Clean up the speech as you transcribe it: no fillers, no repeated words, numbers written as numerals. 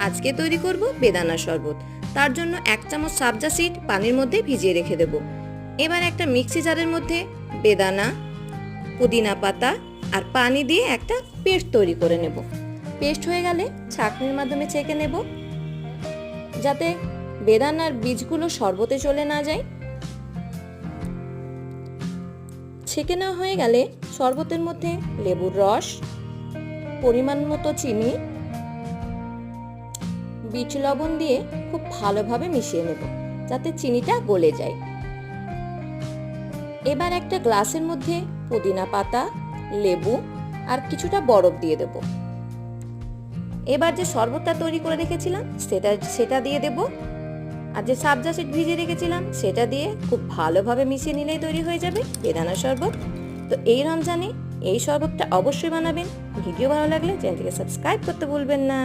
আজকে তৈরি করব বেদানা শরবত। তার জন্য 1 চামচ সাবজা সিড পানির মধ্যে ভিজিয়ে রেখে দেব। এবার একটা মিক্সি জারের মধ্যে বেদানা, পুদিনা পাতা আর পানি দিয়ে একটা পেস্ট তৈরি করে নেব। পেস্ট হয়ে গেলে ছাঁকনির মাধ্যমে ছেঁকে নেব, যাতে বেদানার বীজগুলো শরবতে চলে না যায়। ছেঁকে নেওয়া হয়ে গেলে শরবতের মধ্যে লেবুর রস, পরিমাণ মতো চিনি, বিট লবণ দিয়ে খুব ভালোভাবে মিশিয়ে নেব, যাতে চিনিটা গলে যায়। এবার একটা গ্লাসের মধ্যে পুদিনা পাতা, লেবু আর কিছুটা বরফ দিয়ে দেব। এবার যে শরবতটা তৈরি করে রেখেছিলাম সেটা দিয়ে দেব, আর যে সাবজা সিড ভিজিয়ে রেখেছিলাম সেটা দিয়ে খুব ভালোভাবে মিশিয়ে নিলেই তৈরি হয়ে যাবে বেদানা শরবত। তো এই রমজানে এই শরবতটা অবশ্যই বানাবেন। ভিডিও ভালো লাগলে চ্যানেলটিকে সাবস্ক্রাইব করতে ভুলবেন না।